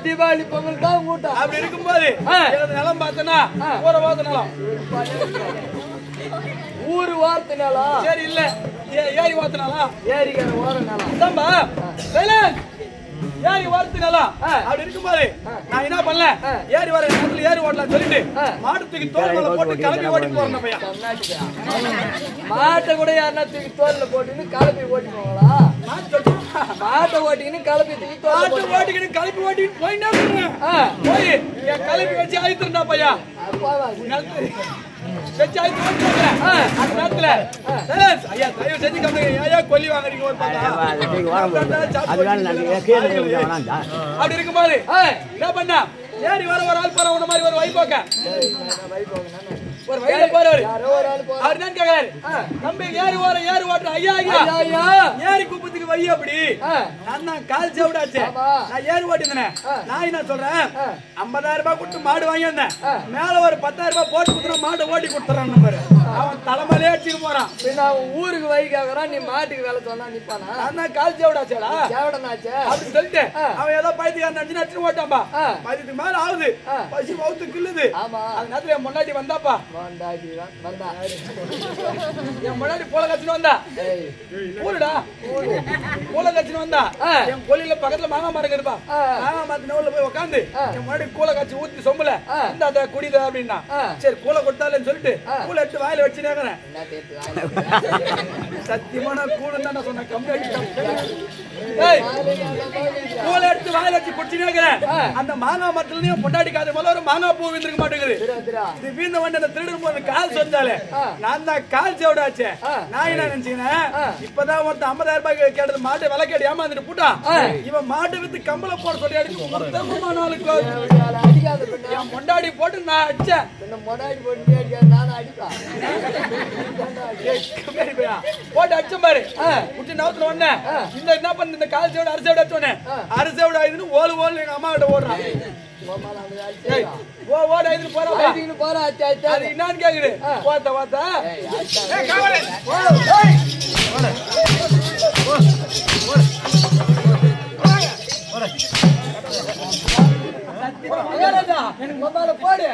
தீபாவளி பொங்கல் தான் கூட்டம் அப்படி இருக்கும்போது நிலம் பார்த்தனா ஊரை பார்த்த நிலம் ஊரு வார்த்தை நிலம் சரி இல்ல ஏரி வார்த்த நிலம் ஏரிக்கிற ஓர நிலம் இதான்பா ஏரி வார்த்தை நிலம் அப்படி இருக்கும்போது நான் என்ன பண்ணல ஏரி வர நேரத்துல ஏரி ஓட்டலாம் சொல்லிட்டு மாட்டுக்கு தோல் மேல போட்டு கிளம்பி ஓட்டிட்டு போறேன் பையன் மாட்டை கூட யாருன்னா தூக்கி தோல்ல போட்டுன்னு கிளம்பி ஓட்டிடுவாங்களா மாட்டை ஓட்டிக்கின்னு கிளம்பி தூக்கி மாட்டை ஓட்டிக்கின்னு கிளம்பி ஓட்டிட்டு போயிட்டே இருக்கேன் போய் என் கிளம்பி வச்சு ஆயிட்டுருந்தா பையா வச்சு ஆயிட்டு அந்த நேரத்துல ஐயா தயவு செஞ்சு கம்மி ஐயா கொல்லி வாங்குறீங்க ஒரு அப்படி இருக்கும்போது என்ன பண்ணா ஏறி வர ஒரு ஆள் போற உன மாதிரி ஒரு வைபோக்க ஒரு வயல போறவர் அவர் என்ன கேக்குறாரு தம்பி ஏறி ஓட்டுற ஐயா ஐயா ஏறி குப்பத்துக்கு வை அப்படி நான் கால் செவிடாச்சு நான் ஏறி ஓட்டினேன் நான் என்ன சொல்றேன் 50,000 ரூபாய் கொடுத்து மாடு வாங்கி வந்தேன் மேல ஒரு 10,000 ரூபாய் போட்டு கொடுத்துற மாட்டை ஓட்டி கொடுத்துறான்னு பாரு அவன் தலைமையிலே அடிச்சுட்டு போறான் அவன் ஊருக்கு வை கேக்குறான் நீ மாட்டுக்கு வேலை சொன்னா நிப்பானா நான் கால் செவிடாச்சேடா செவிடனாச்சே அப்படின்னு சொல்லிட்டு அவன் ஏதோ பைத்தியக்காரன் நினைச்சு நடிச்சு ஓட்டான்பா பைத்தியத்துக்கு மேல ஆகுது பசி மவுத்து கிள்ளுது அந்த நேரத்துல என் முன்னாடி வந்தாப்பா என் முன்னாடி போல கட்சின்னு வந்தா ஊருடா கூல கட்சின்னு வந்தா என் கொல்லியில பக்கத்துல மாங்காய் மரம் இருப்பா மாங்காய் மரத்து நெவுல போய் உட்காந்து என் முன்னாடி கூல காய்ச்சி ஊத்தி சொம்புல இந்த அதை குடித அப்படின்னா சரி கூல கொடுத்தாலேன்னு சொல்லிட்டு கூல எடுத்து வாயில வச்சு நேக்கிறேன் சத்தியமான கூடு தான் நான் சொன்னேன் கம்பெனி கூல எடுத்து வாயில வச்சு குடிச்சு நேக்கிறேன் அந்த மாங்காய் மரத்துல பொண்டாட்டி காது போல ஒரு மாங்காய் பூ விந்திருக்க மாட்டேங்குது இது வீந்த வண்டி அந்த திருடு போன கால் சொன்னாலே நான் தான் கால் செவிடாச்சே நான் என்ன நினைச்சேன் இப்பதான் ஒருத்த 50,000 ரூபாய் கேட்டது மாட்டு விலை கேட்டு ஏமாந்துட்டு போட்டான் இவன் மாட்டு வித்து கம்பளை போட சொல்லி அடிச்சு மொத்தமா நாளுக்கு என் பொண்டாடி போட்டு நான் அடிச்சேன் பொண்டாடி போட்டு நானும் அடிப்பேன் போட்டு அடிச்சேன் பாரு குட்டி நவத்துல ஒண்ணு இந்த என்ன பண்ண இந்த கால் செவிட அரிசி விட அடிச்சோன்னே அரிசி விட ஆயுதுன்னு ஓலு எங்க அம்மா கிட்ட ஓடுறான் போறா என்னன்னு கேக்குது மகாராஜா எனக்கு மொபைல போடு.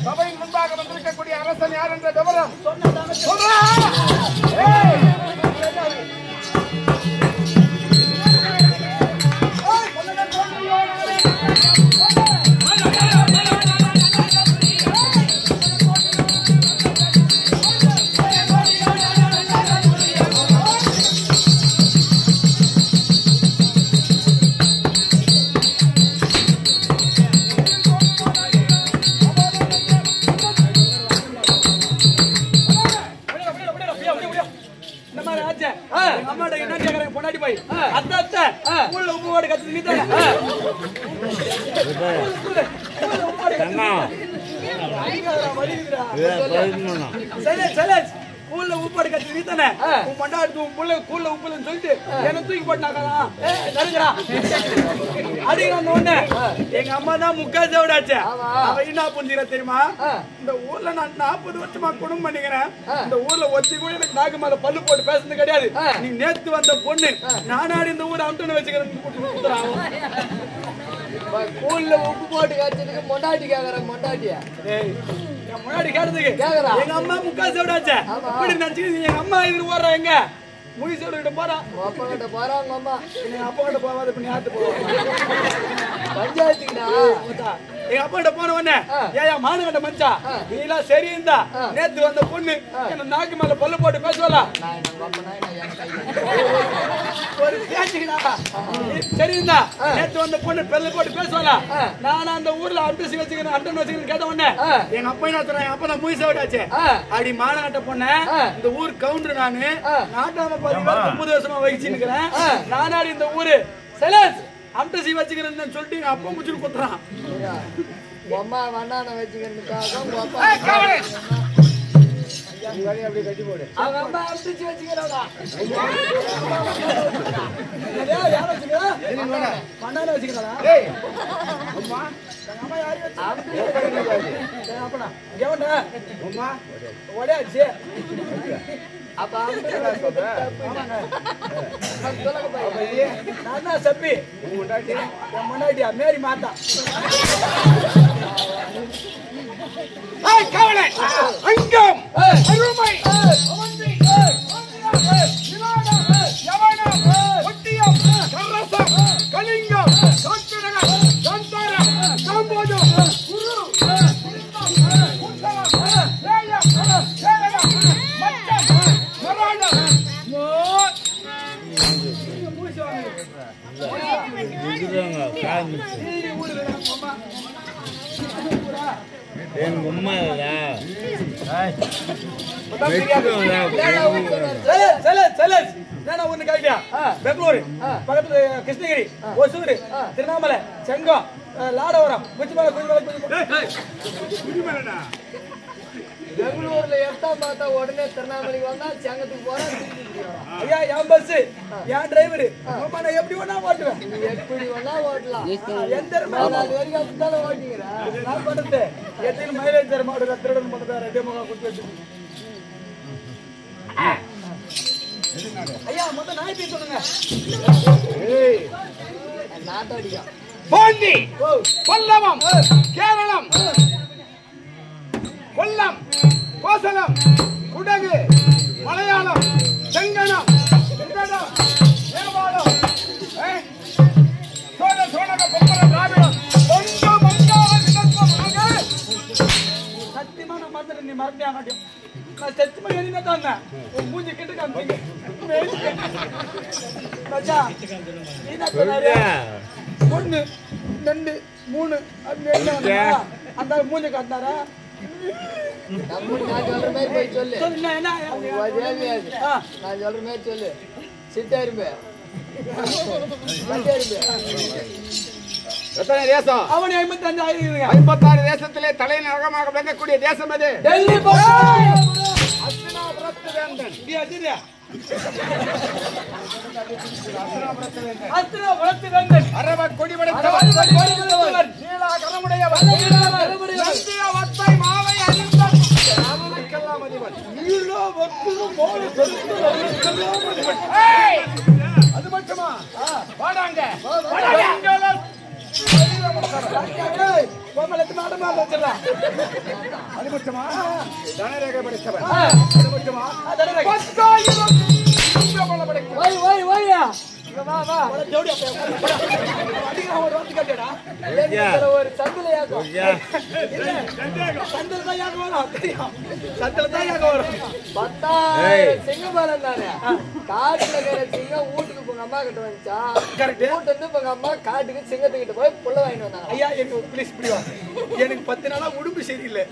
சபையின் முன்பாக வந்திருக்கக்கூடிய அரசன் யார் என்ற விவரம் உப்பாடு கட்டி நீ தானே மண்டாடு உள்ள கூல்ல உப்புலன்னு சொல்லிட்டு என்ன தூக்கி போட்டாக்கலாம் அடிக்கிறான் ஒண்ணு எங்க அம்மா தான் முக்கால் சேவடாச்சு அவ என்ன புரிஞ்சுக்கிற தெரியுமா இந்த ஊர்ல நான் 40 வருஷமா குடும்பம் பண்ணிக்கிறேன் இந்த ஊர்ல ஒத்தி கூட எனக்கு நாக்கு மேல பல்லு போட்டு பேசுறது கிடையாது நீ நேத்து வந்த பொண்ணு நானாடி இந்த ஊரை அம்டன்னு வச்சுக்கிறேன் கூல்ல உப்பு போட்டு காய்ச்சதுக்கு மொண்டாட்டி கேக்குறேன் மொண்டாட்டியா முன்னாடி கேட்டதுக்கு எங்க அம்மா முக்கால் சேவடாச்சு இப்படி நினைச்சுக்கிட்டு எங்க அம்மா இது ஓடுறா எங்க முடி சேவட போறா அப்பா கிட்ட போறாங்க அம்மா அப்பா கிட்ட போவாது இப்ப நீ ஆத்து போவா பஞ்சாயத்துக்குடா எங்க அப்பா கிட்ட போன உடனே ஏயா மானு கட்ட மச்சா நீ எல்லாம் சரியிருந்தா நேத்து வந்த பொண்ணு என்ன நாக்கு மேல பல்லு போட்டு பேசுவலா ஒரு பேச்சுக்கிடா சரியிருந்தா நேத்து வந்த பொண்ணு பல்லு போட்டு பேசுவலா நான் அந்த ஊர்ல அட்ரஸ் வச்சுக்கிறேன் அட்டன் வச்சுக்கிறேன் கேட்ட உடனே எங்க அப்பா என்ன சொல்றேன் எங்க அப்பா தான் மூய் சேவடாச்சு அப்படி மானு கட்ட பொண்ணு இந்த ஊர் கவுண்டர் நானு நாட்டாம 30 வருஷமா வகிச்சு நிக்கிறேன் நானாடி இந்த ஊரு சைலன்ஸ் அம்டசி வச்சுக்கிறேன்னு சொல்லிட்டு எங்க அப்பா முடிச்சுட்டு குத்துறான் அம்மா வண்ணான வச்சுக்கிறதுக்காக அப்படி கட்டி போடு அவங்க அம்மா அம்டிச்சு வச்சுக்கிறாடா யார் வச்சுக்கிறா பண்ணான வச்சுக்கிறாளா அம்மா அம்மா யாரு அப்பனா கேவண்டா அம்மா ஓடாச்சு அப்ப நான் சப்பி முன்னாடியா மேரி மாத்தா கவலை அங்கம் அருமை கலிங்கம் பெங்களூரு பக்கத்துல கிருஷ்ணகிரி ஒசூர் திருவண்ணாமலை செங்கம் லாடவரம் பெங்களூர்ல எட்டாம் பார்த்தா உடனே திருவண்ணாமலைக்கு வந்தா செங்கத்துக்கு போறா ஐயா என் பஸ் என் டிரைவரு நான் எப்படி வேணா ஓட்டுவேன் எப்படி வேணா ஓட்டலாம் எந்த வரைக்கும் அப்படித்தானே ஓட்டிக்கிறேன் நான் பண்றது எத்தனை மைலேஜ் தர மாடு திருடன் பண்றதா ரெட்டே முகம் கொடுத்து ஐயா மொத்தம் நாய்ப்பி சொல்லுங்க நாட்டாடியா பாண்டி பல்லவம் கேரளம் கொல்லம் கோசலம் குடகு மலையாளம் செங்கனம் நேபாளம் சோழக பொங்கல திராவிடம் சத்தியமா நான் மறந்துட்டேன் நீ மறந்தே மாட்டேன் நான் சத்தியமா என்ன தாங்க உன் மூஞ்சி கிட்ட காமிச்சிங்க ஒண்ணு 2 3 அப்படின்னு அந்த மூஞ்சி காட்டினாரா நான் சொல்ற மாதிரி போய் சொல்லு நான் சொல்ற மாதிரி சொல்லு சிட்டா இருப்பே எத்தனை தேசம் அவன் 55 56 தேசத்திலே தலைநகரமாக விளங்கக்கூடிய தேசம் அது டெல்லி அஸ்தினாபுரத்து வேந்தன் அரவ கொடிபடைத்தவர் நீலா கரமுடையவர் நந்திய வத்தை மாலை அணிந்த அது மட்டுமா வாடாங்க அது மட்டுமா தனரேகை படைத்தவன் அது மட்டுமா ஒரு சந்திலையாகும் சிங்கபாலம் தானே காட்டுல இருக்கிற சிங்கம் வீட்டுக்கு உங்க அம்மா கிட்ட வந்துச்சா வீட்டு வந்து உங்க அம்மா காட்டுக்கு சிங்கத்துக்கிட்ட போய் புள்ள வாங்கிட்டு வந்தாங்க. ஐயா எனக்கு ப்ளீஸ் எனக்கு 10 நாளா உடம்பு சரியில்லை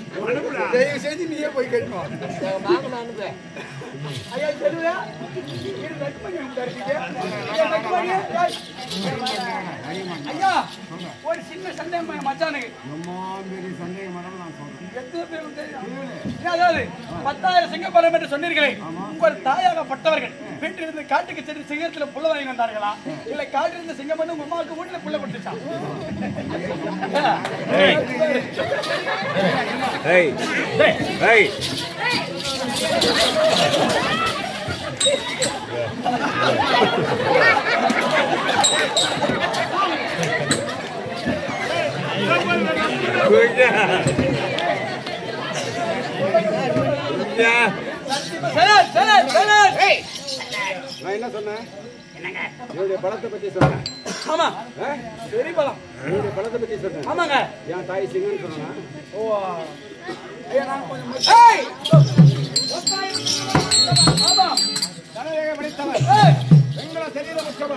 தயவு செஞ்சு நீயே போய் கேட்கணும் எங்க மாமன் அனுப்புறேன். ஐயா சொல்லுவா ஐயா ஒரு சின்ன சந்தேகம் மச்சானுக்கு எத்தனை பேருக்கு தெரியும்? அதாவது 10,000 சிங்கப்பலம் என்று சொன்னீர்களே உங்கள் தாயாகப்பட்டவர்கள் வீட்டிலிருந்து காட்டுக்கு சென்று சிங்கத்துல புள்ள வாங்கி வந்தார்களா இல்ல காட்டிலிருந்து சிங்கம் பண்ணி உங்க அம்மாவுக்கு வீட்டுல புள்ள கொடுத்துச்சா? நான் என்ன சொன்னேன்? என்னுடைய பலத்தை பத்தி சொன்னேன். ஆமா பெரிய பலம். என்னுடைய பலத்தை பத்தி சொன்னேன். ஆமாங்க. என் தாய் சிங்கன்னு சொன்னா ஓ ஐயா நான் கொஞ்சம் ஆமா தனரேகை படைத்தவன்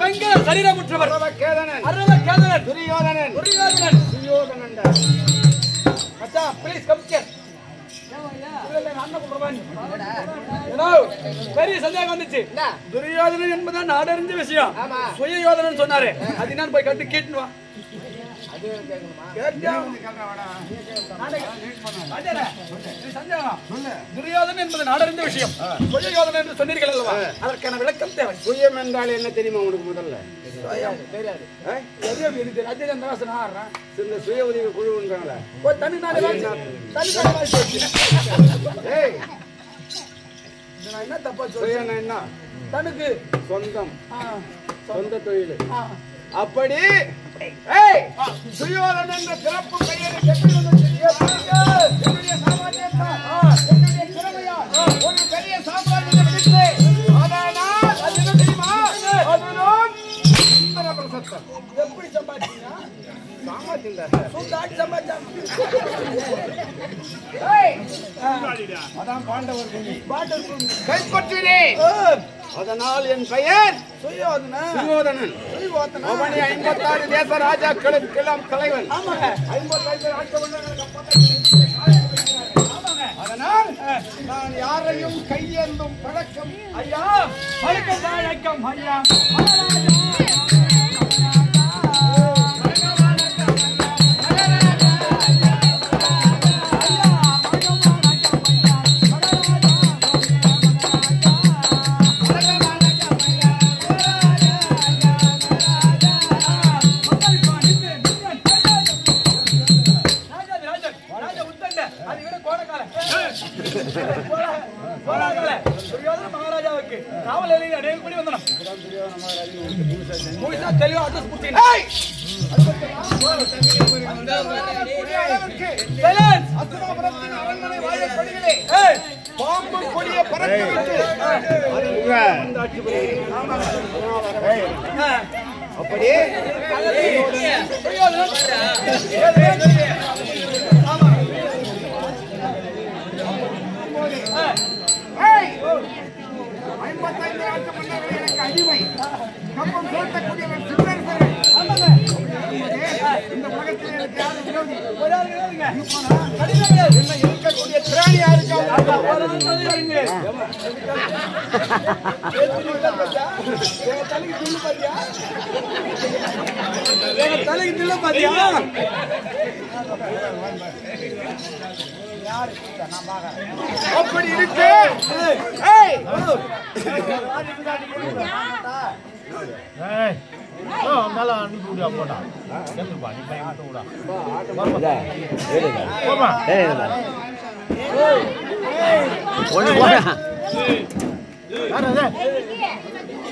வெங்கல சரீரமுற்றவர் அரவகேதனன் துரியோதனன் சுயோதனன் மச்சா ப்ளீஸ் கம் ஹியர். பெரிய சந்தேகம் வந்துச்சு. துரியோதனன் என்பதா நாடறிஞ்ச விஷயம். சுயோதனன் சொன்னாரு அது நான் போய் கட்டு கேட்டுவா துரியோதனன் என்பது நாடறிந்த விஷயம். சுயோதனன் என்று சொன்னீர்கள் அல்லவா அதற்கான விளக்கம் தேவை. சுயம் என்றால் என்ன தெரியுமா உனக்கு? முதல்ல தெரியாது. இந்த சுய உதவி குழுன்றாங்களே என்ன தப்பா சுயம்னா என்ன? தனக்கு சொந்தம் சொந்த தொழில். அப்படி சுயோதனன் என்ற சிறப்பு பெயரை எப்படி என்னுடைய சாமானியத்தால் என்னுடைய திறமையால் ஒரு பெரிய சாம்ராஜ்யத்தை அதனால் அது என்ன தெரியுமா? அதுதான் பிரசத்தம். எப்படி சம்பாதிச்சீங்க? அதான் பாண்டவர் கைப்பற்றினேன். அதனால் என் பெயர் சுயோதனன். அவனி 56 தேச ராஜாக்களுக்கெல்லாம் தலைவன். 55 அதனால் நான் யாரையும் கையேந்தும் பழக்கம் ஐயா பழக்கம் ஐயா மகாராஜாவுக்கு காவல் எல்லையில் அடையாளம் பண்ணி வந்தோம். தெளிவா அட்ரஸ் அரண்மனை வாழப்படுகிறே பாம்பு கொடிய பறக்கவிட்டு அப்படியே அடிமை கப்பம் சோட்டக்கூடியவன் சித்தரசர்கள் இந்த உலகத்தில் எனக்கு யாரும் இருக்கக்கூடிய திராணி தலைக்கு தில்ல பாத்தியா? அப்படி இருக்கு.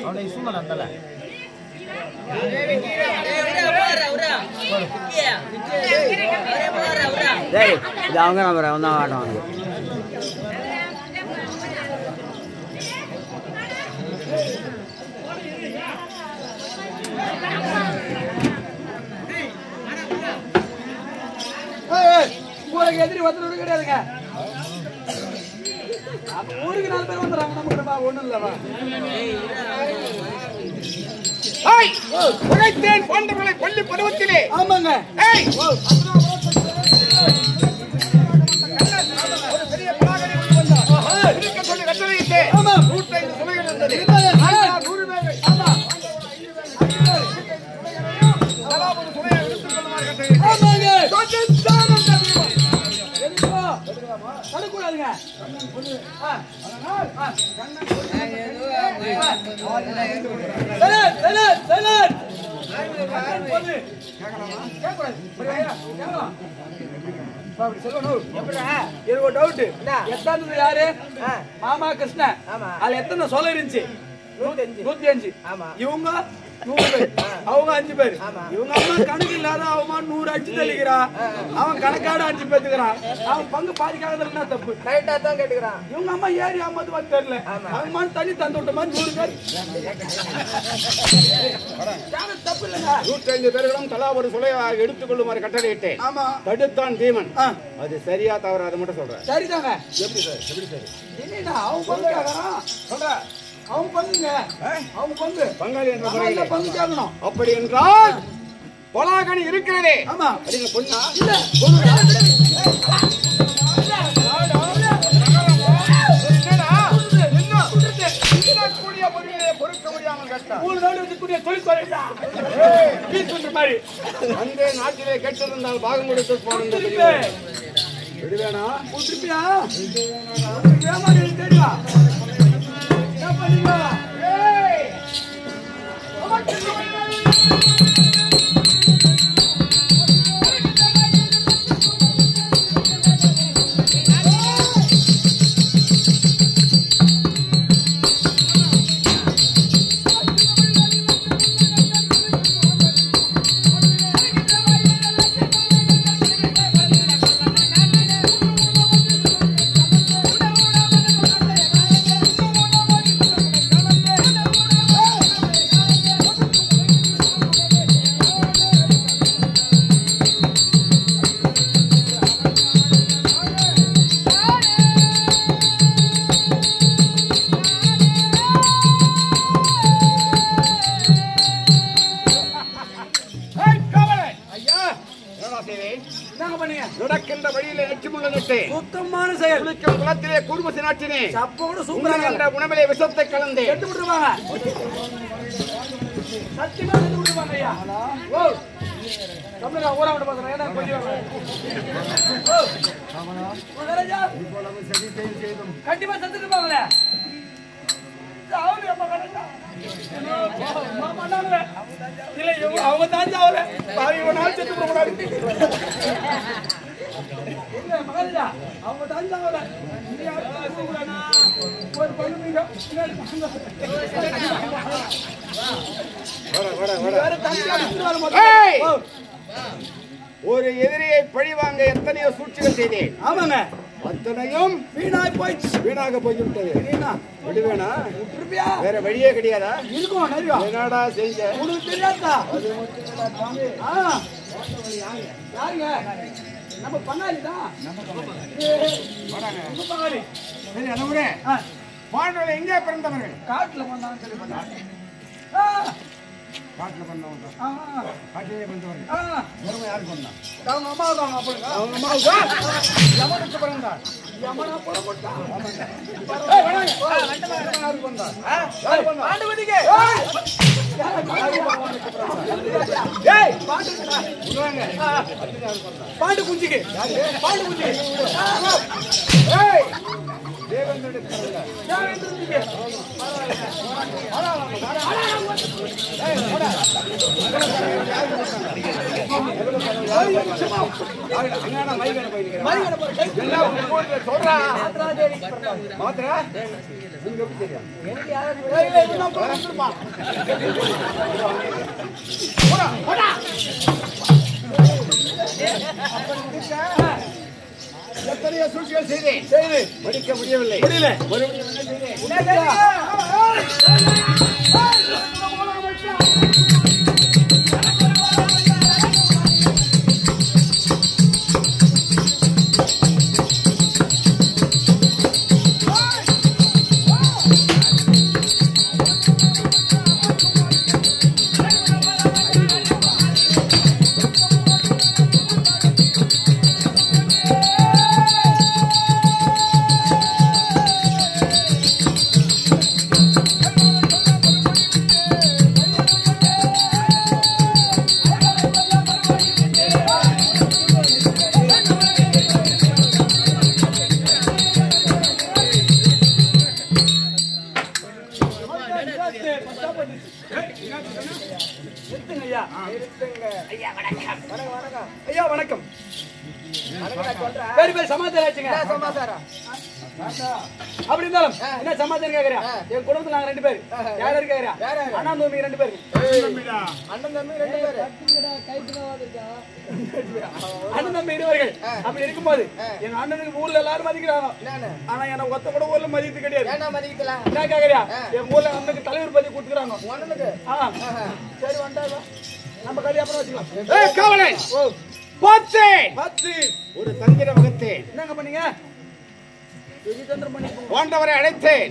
அவனை சும்மா நந்தல டேய் இது அவங்க நம்பர் வந்தா ஆடுவாங்க உங்களுக்கு எதிரி வந்துட்டு கிடையாதுங்க ஊருக்கு 4 பேர் வந்துடுறாங்க நமக்கு ஒண்ணும் இல்லவா உழைத்தேன் போன்றவர்களை பள்ளி பருவத்திலே ஆமாங்க ஒரு பெரிய பலாகனி கொண்டு வந்தார் இருக்க சொல்லி கட்டளையிட்டே 105 சுமைகள் இருந்தது 100 பேர்கள் ஒரு சுமையை எடுத்துக் கொள்ளுமாறு தடுக்கூடாதுங்க யாரு மாமா கிருஷ்ணன் அதுல எத்தனை சொல்ல இருந்துச்சு 105 இவங்க 100 பேர் அவங்க 5 பேர் இவங்க அம்மா கணக்கு இல்லாத அவன் 100 அடிச்சு தெளிக்கிறான் அவன் கணக்காட அடிச்சு பேத்துக்கிறான் அவன் பங்கு பாதிக்காததுன்னா தப்பு கரெக்டா தான் கேட்டுக்கிறான் இவங்க அம்மா ஏறி அம்மாது வந்து தெரியல அவங்க மாதிரி தண்ணி தந்து விட்ட மாதிரி 100 பேர் தப்பு இல்லைங்க 105 பேர்களும் தலா ஒரு சுமையை எடுத்துக் கொள்ளுமாறு கட்டளையிட்டேன் ஆமா தடுத்தான் பீமன் அது சரியா தவறா அதை மட்டும் சொல்றேன் சரிதாங்க எப்படி சார் எப்படி சரி என்னடா அவன் பங்கு கேக்குறான் சொல்ற அவன் பங்குங்க அவன் பங்கு பங்காளி என்ற முறையிலே பங்கு கேட்கணும் அப்படி என்றால் பலாகனி இருக்கிறதே ஆமா நீங்க பொண்ணா இல்ல பொறுக்க முடியாமல் கேட்டார் 3 நாள் வச்சுக்கூடிய தொழில் குறைடா பீஸ் பண்ற மாதிரி அந்த நாட்டிலே கேட்டிருந்தால் பாகம் கொடுத்து போனது விடுவேனா உட்ரிப்பியா ஏமாடி தெரியா என்ன பண்ணுங்க நடக்கின்ற வழியிலே நெற்றிமுள்ள நட்டு சுத்தமான செயல் குளிக்கும் குளத்திலே கூர்மசி நாட்டினே சப்போட சூப்பரா என்ற உணவிலே விஷத்தை கலந்து கெட்டு விட்டுருவாங்க சத்தியமா கெட்டு விட்டுருவாங்க ஐயா ஓ தமிழக ஊரா விட பாக்குறேன் ஏன்னா கொஞ்சம் கண்டிப்பா செத்துட்டு இருப்பாங்களே அவங்க தான் சாவல செத்து போகக்கூடாது மகாராஜா அவங்க தான் சாவல ஒரு பொண்ணு ஒரு எதிரியை பழிவாங்க எத்தனையோ சூழ்ச்சிகள் செய்தேன் ஆமாங்க அத்தனையும் வீணாய் போயிடுச்சு வீணாக போய் விட்டது விடுவேனா வேற வழியே கிடையாதா இருக்கும் நிறைய என்னடா செஞ்ச உனக்கு தெரியாதா யாருங்க நம்ம பங்காளி தான் பங்காளி சரி அதை விட பாண்டவர்கள் எங்கே பிறந்தவர்கள் காட்டுல வந்தான்னு சொல்லி காட்டுல பிறந்தவங்க காட்டிலே பிறந்தவர்கள் யாருக்கு வந்தான் அவங்க அம்மாவுக்கு அவங்க அப்பா அவங்க அம்மாவுக்கு யமனுக்கு பிறந்தார் யமனா போட போட்டான் பாண்டு குஞ்சுக்கு பாண்டு குஞ்சுக்கு தேவேந்திரனுடைய எத்தனையோ சூழ்ச்சிகள் செய்தேன், முடிக்க முடியவில்லை. ஐயா வணக்கம். பேரு பேர் சமாச்சாரம். அப்படி இருந்தாலும் என்ன சமாச்சாரம் கேக்குறியா? என் குடும்பத்துல நாங்க 2 பேர். யார் கேக்குறியா? அண்ணன் தம்பி 2 பேர். அண்ணன் தம்பி 2 பேர். அண்ணன் தம்பி 2 பேர்கள். அப்படி இருக்கும்போது எங்க அண்ணனுக்கு ஊர்ல எல்லாரும் மதிக்கிறாங்க. ஆனா என்ன ஒத்த கூட ஊர்ல மதிக்கிறது கிடையாது. ஏன்னா மதிக்கல? என்ன கேக்குறியா? என் ஊர்ல அண்ணனுக்கு தலைவர் பதவி கொடுத்துறாங்க. அண்ணனுக்கு சரி வந்தாங்க. நம்ம கல்யாணம் அப்புறம் வச்சுக்கலாம். ஏய் காவலன், பார்த்தேன் ஒரு தந்திர வகுத்தேன். என்னங்க பண்ணீங்க? பாண்டவரை அழைத்தேன்.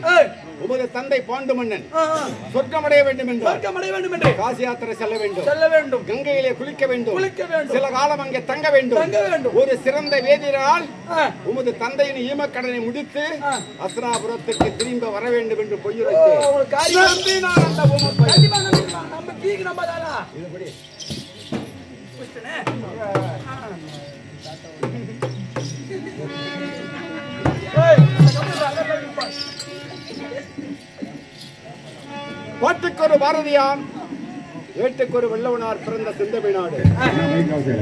உமது தந்தை பாண்டு மன்னன் சொர்க்கமடைய வேண்டும் என்று காசி யாத்திரை செல்ல வேண்டும். கங்கையிலே குளிக்க வேண்டும். சில காலம் அங்கே தங்க வேண்டும். ஒரு சிறந்த வேதியரால் உமது தந்தையின் ஈமக்கடனை முடித்து அஸ்ராபுரத்துக்கு திரும்ப வர வேண்டும் என்று பொய்யுரைத்தேன். பாட்டுக்கொரு பாரதியார், ஏட்டுக்கொரு வல்லவனார் பிறந்த செந்தமிழ் நாடு.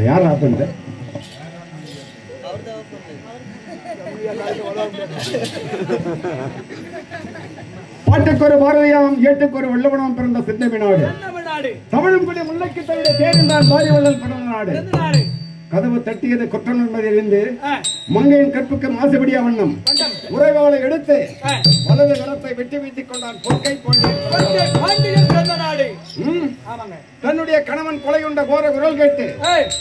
யார் ஆப்பந்த பாட்டுக்கொரு பாரதியாம், ஏட்டுக்கொரு வல்லவனாம் பிறந்த செந்தமிழ் நாடு. தமிழும் கூட முல்லைக்கு தவிர தேர்ந்தான் பாரி வள்ளல் பிறந்த நாடு. கதவு தட்டியது கொற்றநன்மதிலிருந்து மங்கையின் கற்புக்கு மாசுபடியா வண்ணம் உறைவாளை எடுத்து வலது கரத்தை வெட்டி வீட்டிக் கொண்டான். பொற்கை தன்னுடைய கணவன் கொலையுண்ட கோர குரல் கேட்டு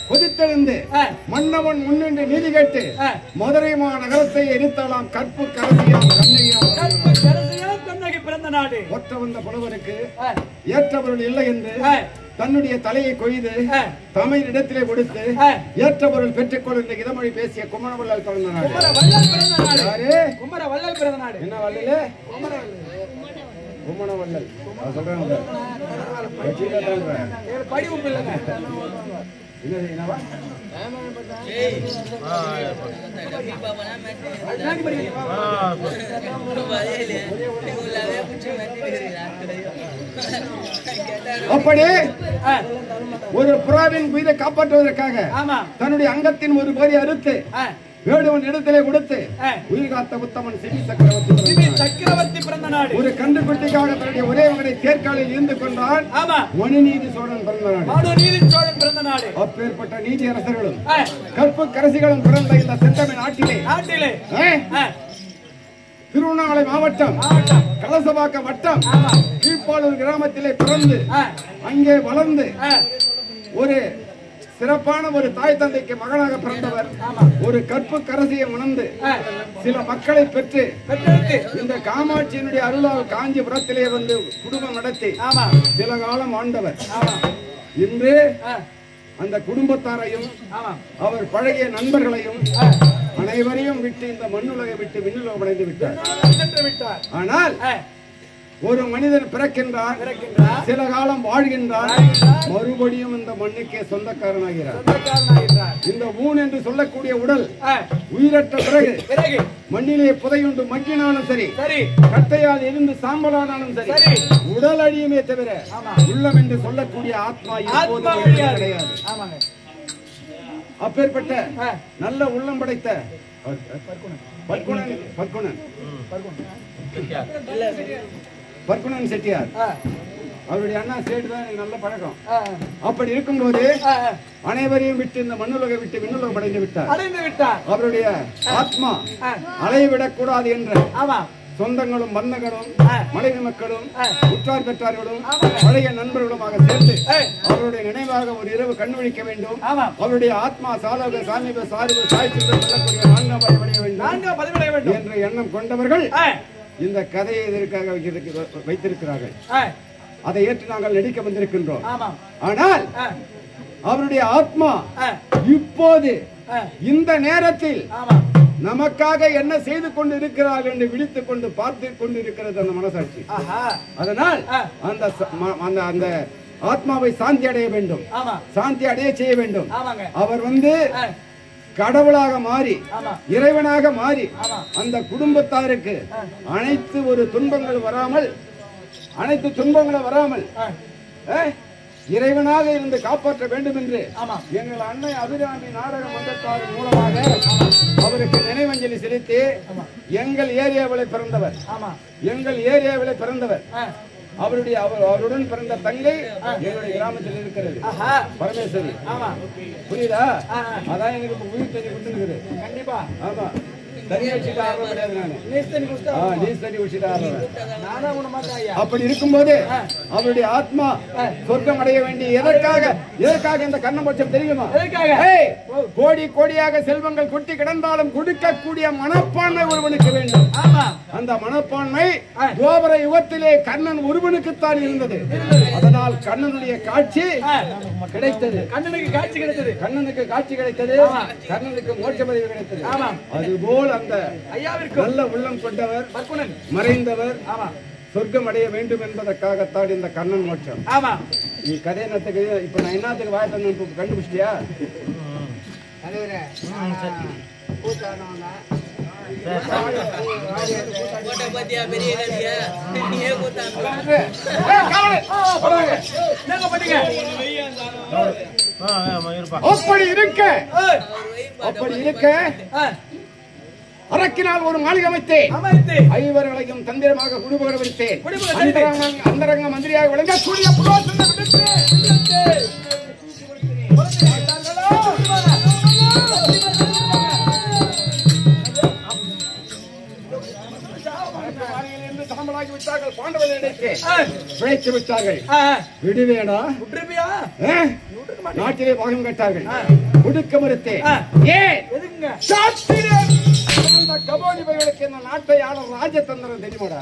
கொதித்தெழுந்து மன்னவன் முன்னின்று நீதி கேட்டு மதுரை மாநகரத்தை எரித்தாலாம் கற்பு கரசியாம் கண்ணகி பிறந்த நாடு. ஒற்ற வந்த புலவருக்கு ஏற்றவர்கள் இல்லை என்று தன்னுடைய தலையை கொய்து தமிழ் இடத்திலே கொடுத்து ஏற்ற பொருள் பெற்றுக் கொண்டு இதமொழி பேசிய குமரவள்ளல் பிறந்த நாடு. குமரவள்ளல் பிறந்த நாடு. என்ன வள்ளலே? குமரவள்ளல் சொல்றாங்க. அப்படி ஒரு புறாவின் உயிரை காப்பாற்றுவதற்காக தன்னுடைய அங்கத்தின் ஒரு பகுதி அறுத்து வேடுவன் இடத்திலே கொடுத்து உயிர் காத்த உத்தமன் சிவி சக்கரவர்த்தி பிறந்த நாடு. ஒரு கன்றுக்குட்டிக்காக தன்னுடைய ஒரே மகனை தேர்காலில் இருந்து கொண்டான். மணிநீதி சோழன் பிறந்த நாடு. அப்பேற்பட்ட நீதி அரசர்களும் கற்பு கரசிகளும் பிறந்த இந்த செந்தமிழ் நாட்டிலே திருவண்ணாமலை மாவட்டம் கலசபாக்கம் வட்டம் கீழ்ப்பாளூர் கிராமத்திலே பிறந்து அங்கே வளர்ந்து ஒரு சிறப்பான ஒரு தாய் தந்தைக்கு மகனாக பிறந்தவர். ஒரு கற்பு கரசியை உணர்ந்து சில மக்களை பெற்று இந்த காமாட்சியினுடைய அருளால் காஞ்சிபுரத்திலே வந்து குடும்பம் நடத்தி சில காலம் ஆண்டவர். இன்று அந்த குடும்பத்தாரையும் அவர் பழகிய நண்பர்களையும் அனைவரையும் விட்டு இந்த மண்ணுலகை விட்டு விண்ணுலகம் அடைந்து விட்டார். ஆனால் ஒரு மனிதன் பிறக்கின்றார், சில காலம் வாழ்கின்றார், மறுபடியும் இந்த மண்ணுக்கே சொந்தக்காரனாகிறார். இந்த ஊன் என்று சொல்லக்கூடிய உடல் உயிரற்ற பிறகு மண்ணிலே புதையுண்டு மக்கினாலும் சரி, கட்டையால் எரிந்து சாம்பலானாலும் சரி, உடல் அழியுமே தவிர உள்ளம் என்று சொல்லக்கூடிய ஆத்மா கிடையாது. அப்பேற்பட்ட நல்ல உள்ளம் படைத்த பர்குணன் செட்டியார் அவருடைய அண்ணா சேட்டு தான் எனக்கு நல்ல பழக்கம். அப்படி இருக்கும்போது அனைவரையும் விட்டு இந்த மண்ணுலகை விட்டு விண்ணுலகம் அடைந்து விட்டார். அவருடைய ஆத்மா அலைவிடக் கூடாது என்ற சொந்தங்களும் பந்தங்களும் மனைவி மக்களும் உற்றார் பெற்றார்களும் பழைய நண்பர்களுமாக சேர்ந்து அவருடைய நினைவாக ஒரு இரவு கண் விழிக்க வேண்டும். அவருடைய ஆத்மா சாலக சாமிப சார்பு சாய்ச்சியுடன் சொல்லக்கூடிய 4ஆம் பதிவடைய வேண்டும் என்ற எண்ணம் கொண்டவர்கள் இந்த கதையை இதற்காக வைத்திருக்கிறார்கள். அதை ஏற்று நாங்கள் நடிக்க வந்திருக்கின்றோம். ஆனால் அவருடைய ஆத்மா இப்போது இந்த நேரத்தில் நமக்காக என்ன செய்து கொண்டு இருக்கிறார்கள் என்று விழித்துக் கொண்டு பார்த்து கொண்டு இருக்கிறது அந்த மனசாட்சி. அதனால் அந்த ஆத்மாவை சாந்தி அடைய வேண்டும், சாந்தி அடைய செய்ய வேண்டும். அவர் கடவுளாக மாறி இறைவனாக மாறி அந்த குடும்பத்தாருக்கு அனைத்து துன்பங்களும் வராமல் இறைவனாக இருந்து காப்பாற்ற வேண்டும் என்று எங்கள் அன்னை அபிராமி நாடக மன்றத்தார் மூலமாக அவருக்கு நினைவஞ்சலி செலுத்தி எங்கள் ஏரியாவிலே பிறந்தவர் அவருடன் பிறந்த தங்கை எங்களுடைய கிராமத்தில் இருக்கிறது பரமேஸ்வரி. புரியுதா? அதான் எனக்கு உயிர் தண்ணி கொடுத்துருக்குது. கண்டிப்பா ஆமா. அப்படி இருக்கும்போது அவருடைய ஆத்மா சொர்க்கம் அடைய வேண்டிய எதற்காக இந்த கண்ணபட்சம் தெரியுமா? கோடி கோடியாக செல்வங்கள் கொட்டி கிடந்தாலும் கொடுக்கக்கூடிய மனப்பான்மை ஒருவனுக்கு வேண்டும். அந்த மனப்பான்மை துவாபர யுகத்திலே கண்ணன் ஒருவனுக்குத்தான் இருந்தது. அதனால் கண்ணனுடைய காட்சி கிடைத்தது. கண்ணனுக்கு காட்சி கிடைத்தது. கண்ணனுக்கு மோட்ச பதிவு கிடைத்தது. அதுபோல் அந்த நல்ல உள்ளம் கொண்டவர் மறைந்தவர் சொர்க்கம் அடைய வேண்டும் என்பதற்காகத்தான் இந்த கண்ணன் மோட்சம். நீ கதை நத்துக்கு இப்ப நான் என்னத்துக்கு வாய் தந்து கண்டுபிடிச்சிட்டியா? அப்படி இருக்க அரக்கினால் ஒரு மாளிகை அமைத்தேன். ஐவர்களையும் தந்திரமாக குடுபகர வைத்தேன். அந்தரங்க மந்திரியாக விளங்கக்கூடிய சாம்பலாகி விட்டார்கள். பாண்டவர்கள் நினைத்து பிழைத்து விட்டார்கள். விடுவேடா நாட்டிலே பாகம் கட்டார்கள். கொடுக்க மறுத்தேன். ஏன் கபோதிபர்களுக்கு இந்த நாட்டை ஆள ராஜதந்திரம் தெரியுமாடா?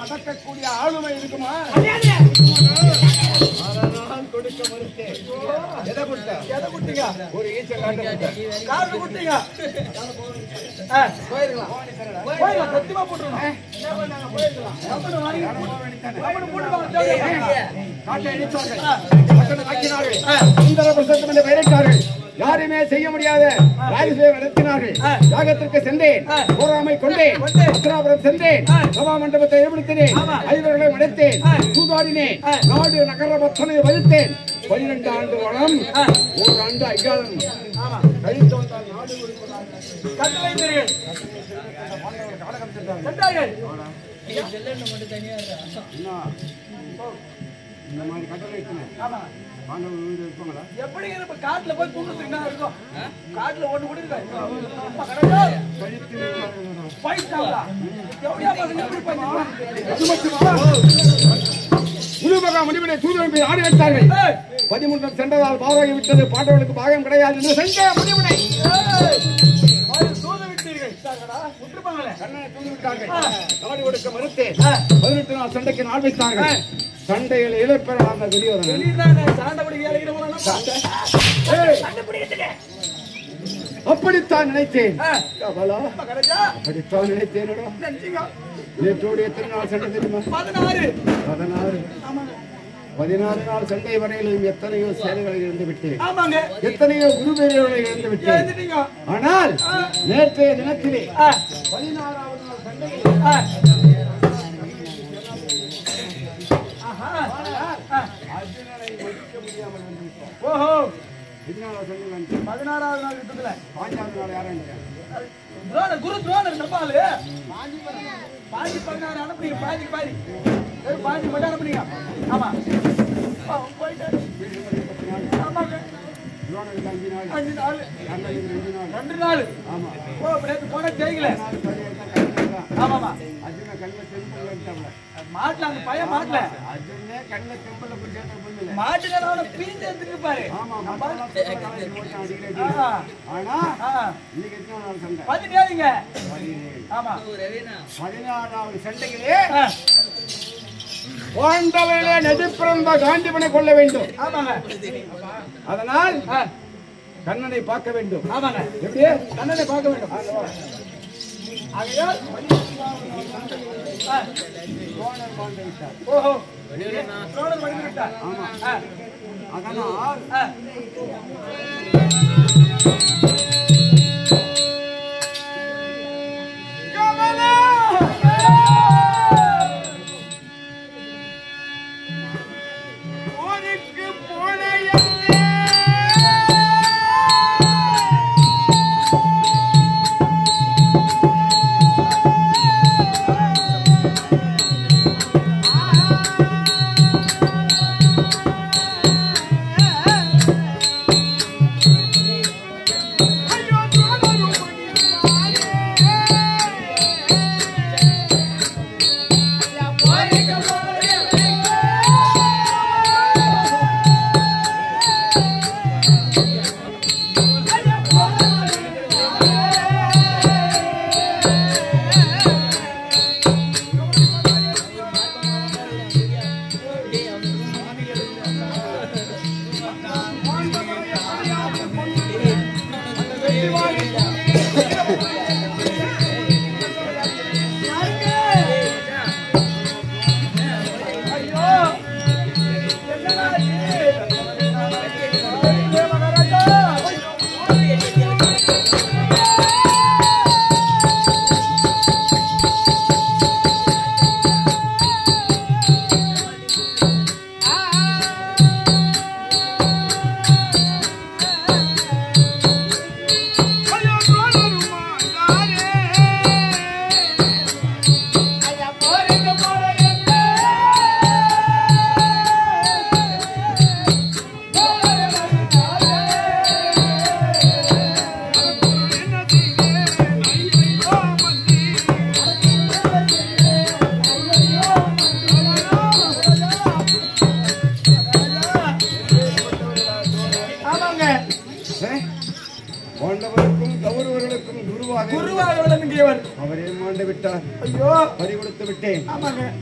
அடக்கக்கூடிய ஆளுமை இருக்குமா? கொடுக்க மறுத்தேன். எதை கொடுத்தீங்க? ஒரு ஈச்சல் காட்டு கொடுத்தீங்க. யாருமே செய்ய முடியாத ராஜசேவை நடத்தினார்கள். யாகத்திற்கு சென்றேன், போராமை கொண்டேன், அஸ்ராபுரம் சென்றேன், சபா மண்டபத்தை ஏற்படுத்தினேன், ஐவர்களை அடைத்தேன், சூதாடினேன், நாடு நகர பத்தனை வகித்தேன். 12 ஆண்டு வளம், ஒரு ஆண்டு ஐயாயிரம் கழித்து வந்தால் நாடு இந்த மாதிரி கட்டளை எப்படி காட்டுல போய் கூட்டுனா இருக்கும்? காட்டுல ஒண்ணு கூட முடிவினை தூதரம்பி ஆடி வைத்தார்கள். 13 சென்றதால் பாராகி விட்டது. பாண்டவர்களுக்கு பாகம் கிடையாது என்று சென்ற முடிவினை நாடு கொடுக்க மறுத்தேன். 18 நாள் சண்டைக்கு நாள் வைத்தார்கள். சண்டையில் இழப்பெறாத அப்படித்தான் நினைத்தேன். அப்படித்தான் நினைத்தேன். நேற்றோடு எத்தனை நாள் சண்டை தெரியுமா? 16. 16 நாள் சண்டை வரையிலும் எத்தனையோ சேனைகளை இழந்து விட்டேன். ஆமாங்க. எத்தனையோ குருபெரியவர்களை இழந்து விட்டேன். எழுந்துட்டீங்க. ஆனால் நேற்றைய தினத்திலே 16வது நாள் சண்டையில் அர்ஜுனனை ஒழிக்க முடியாமல் வந்து விட்டார். ஓஹோ. 16வது நாள் யுத்தத்துல 5வது நாள் யாரும் குரு துரோணர் நம்பாலு பாதி 16 அனுப்புறீங்க. பாதி பாதி மட்டும் அனுப்புறீங்க. ஆமா போயிட்டாரு. ஆமாங்க. 5 நாள் 2 நாள். ஆமா. ஓ நேத்து போன ஜெயிக்கல. ஆமாமா. அர்ஜுன கண்ண செம்பல்ல விட்டாங்க. மாட்டல அந்த பையன் மாட்டல. அர்ஜுனே கண்ண செம்பல்ல புடிச்சத புரியல. மாட்டுல அவன பீந்து எடுத்துட்டு பாரு. ஆமா மாட்டல அடிக்கடி. ஆனா இன்னைக்கு எத்தனை நாள் சண்டை? 17ங்க. ஆமா. 16வது சண்டையிலே பாண்டவர்களே நெடுப்பிறந்த காண்டிபனை கொள்ள வேண்டும். ஆமாங்க. அதனால் கண்ணனை பார்க்க வேண்டும். ஆமாங்க. எப்படி கண்ணனை பார்க்க வேண்டும். ஆகையால் துரோணர் மாண்டு விட்டார். ஓஹோ துரோணர் மடிந்து விட்டார். ஆமா. அதனால்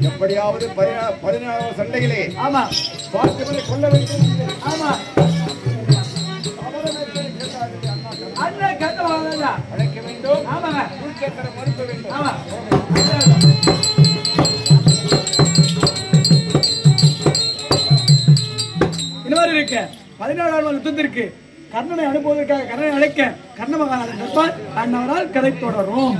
எப்படியாவது 16வது சண்டையிலே ஆமா பார்த்திபனை கொல்ல வேண்டும். ஆமா அண்ணா கட்டவாங்க அழைக்க வேண்டும். ஆமாங்க குருச்சேத்திர மறுக்க வேண்டும். ஆமா இந்த மாதிரி இருக்கு. 16வது நாள் யுத்தத்திற்கு கர்ணனை அனுப்புவதற்காக கர்ணனை அழைக்க கர்ண மகாராஜன் அண்ணவரால் கதை தொடரும்.